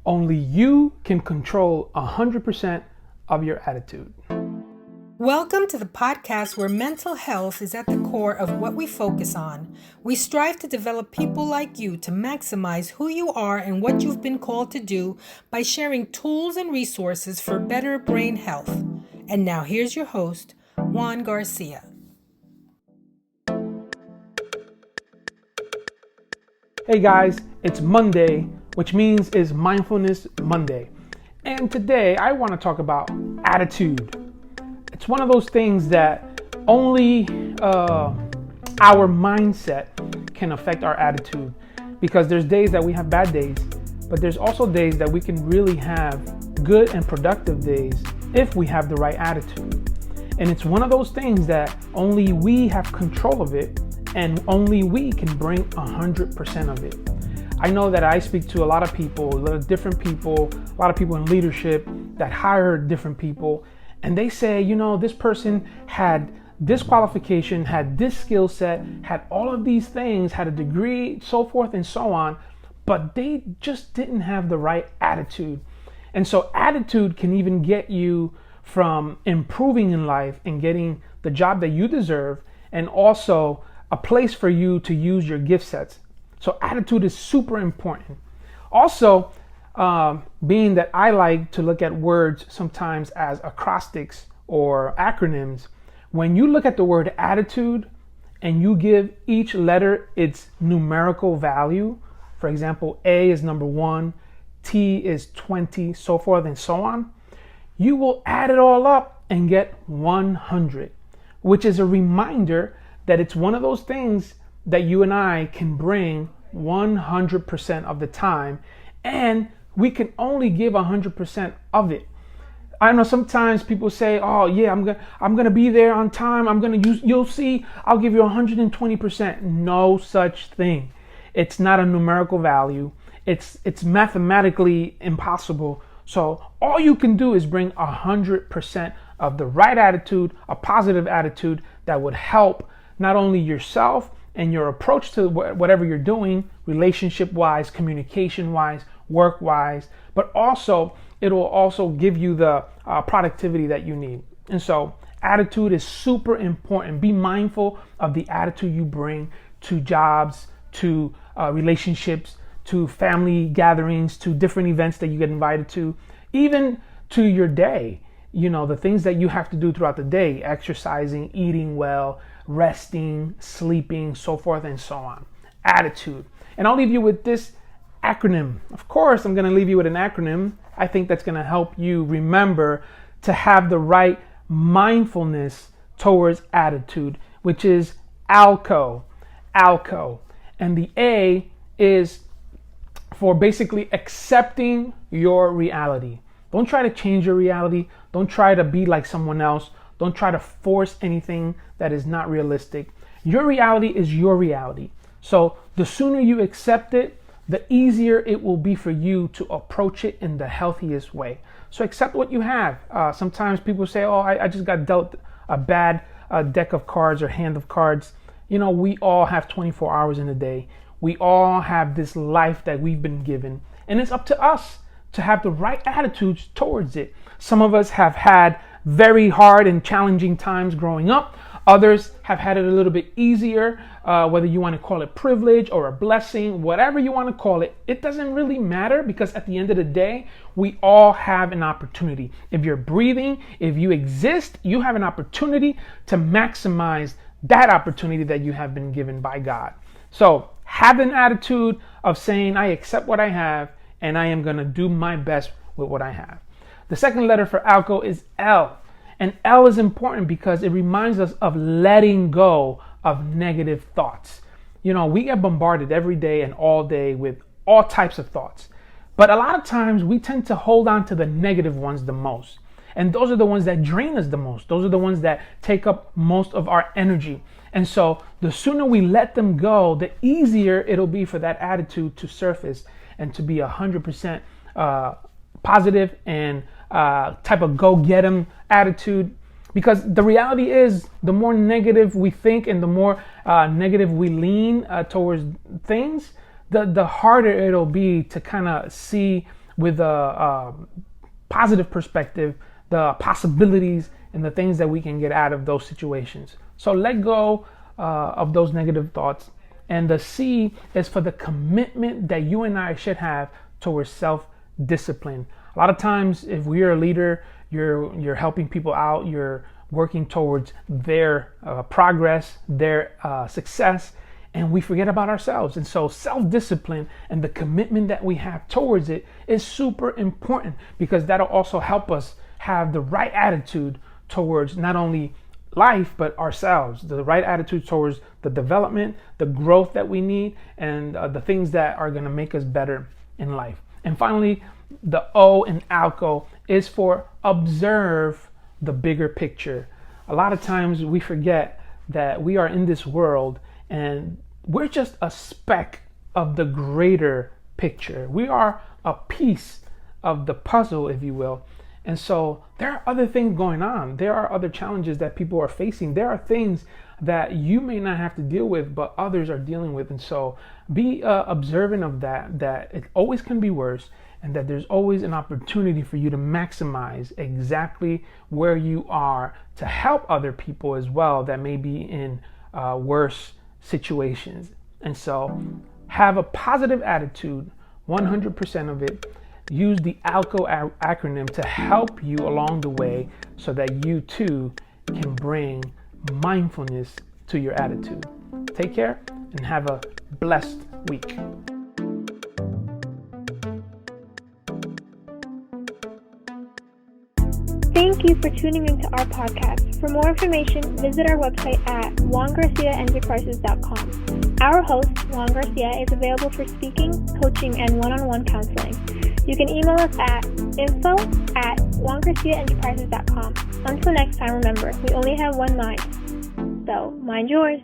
Only you can control 100% of your attitude. Welcome to the podcast where mental health is at the core of what we focus on. We strive to develop people like you to maximize who you are and what you've been called to do by sharing tools and resources for better brain health. And now here's your host, Juan Garcia. Hey guys, it's Monday, which means it's Mindfulness Monday. And today I want to talk about attitude. It's one of those things that only our mindset can affect our attitude, because there's days that we have bad days, but there's also days that we can really have good and productive days if we have the right attitude. And it's one of those things that only we have control of it, and only we can bring 100% of it. I know that I speak to a lot of people, a lot of different people, a lot of people in leadership that hire different people, and they say, you know, this person had this qualification, had this skill set, had all of these things, had a degree, so forth and so on, but they just didn't have the right attitude. And so attitude can even get you from improving in life and getting the job that you deserve, and also a place for you to use your gift sets. So attitude is super important. Also, being that I like to look at words sometimes as acrostics or acronyms, when you look at the word attitude and you give each letter its numerical value, for example, A is number 1, T is 20, so forth and so on, you will add it all up and get 100, which is a reminder that it's one of those things that you and I can bring 100% of the time, and we can only give 100% of it. I know sometimes people say, "Oh yeah, I'm gonna be there on time. You'll see, I'll give you 120%." No such thing. It's not a numerical value. It's mathematically impossible. So all you can do is bring 100% of the right attitude, a positive attitude that would help not only yourself and your approach to whatever you're doing, relationship-wise, communication-wise, work-wise, but also it will also give you the productivity that you need. And so attitude is super important. Be mindful of the attitude you bring to jobs, to relationships, to family gatherings, to different events that you get invited to, even to your day. You know, the things that you have to do throughout the day: exercising, eating well, resting, sleeping, so forth and so on. Attitude. And I'll leave you with this acronym. Of course, I'm going to leave you with an acronym. I think that's going to help you remember to have the right mindfulness towards attitude, which is ALCO. ALCO. And the A is for basically accepting your reality. Don't try to change your reality. Don't try to be like someone else. Don't try to force anything that is not realistic. Your reality is your reality. So the sooner you accept it, the easier it will be for you to approach it in the healthiest way. So accept what you have. Sometimes people say, "Oh, I just got dealt a bad deck of cards or hand of cards." You know, we all have 24 hours in a day. We all have this life that we've been given, and it's up to us to have the right attitudes towards it. Some of us have had very hard and challenging times growing up. Others have had it a little bit easier, whether you want to call it privilege or a blessing, whatever you want to call it. It doesn't really matter, because at the end of the day, we all have an opportunity. If you're breathing, if you exist, you have an opportunity to maximize that opportunity that you have been given by God. So have an attitude of saying, "I accept what I have, and I am going to do my best with what I have." The second letter for ALCO is L. And L is important because it reminds us of letting go of negative thoughts. You know, we get bombarded every day and all day with all types of thoughts. But a lot of times we tend to hold on to the negative ones the most. And those are the ones that drain us the most. Those are the ones that take up most of our energy. And so the sooner we let them go, the easier it'll be for that attitude to surface and to be 100% positive and type of go-get-em attitude. Because the reality is, the more negative we think and the more negative we lean towards things, the harder it'll be to kind of see with a positive perspective, the possibilities and the things that we can get out of those situations. So let go of those negative thoughts. And the C is for the commitment that you and I should have towards self-discipline. A lot of times, if we're a leader, you're helping people out, you're working towards their progress, their success, and we forget about ourselves. And so self-discipline and the commitment that we have towards it is super important, because that'll also help us have the right attitude towards not only life, but ourselves, the right attitude towards the development, the growth that we need, and the things that are going to make us better in life. And finally, the O in ALCO is for observe the bigger picture. A lot of times we forget that we are in this world and we're just a speck of the greater picture. We are a piece of the puzzle, if you will. And so there are other things going on. There are other challenges that people are facing. There are things that you may not have to deal with, but others are dealing with. And so be observant of that it always can be worse, and that there's always an opportunity for you to maximize exactly where you are to help other people as well that may be in worse situations. And so have a positive attitude, 100% of it. Use the ALCO acronym to help you along the way so that you too can bring mindfulness to your attitude. Take care and have a blessed week. Thank you for tuning into our podcast. For more information, visit our website at juangarciaenterprises.com. Our host, Juan Garcia, is available for speaking, coaching, and one-on-one counseling. You can email us at info@juangarciaenterprises.com. Until next time, remember, we only have one mind. So, mind yours.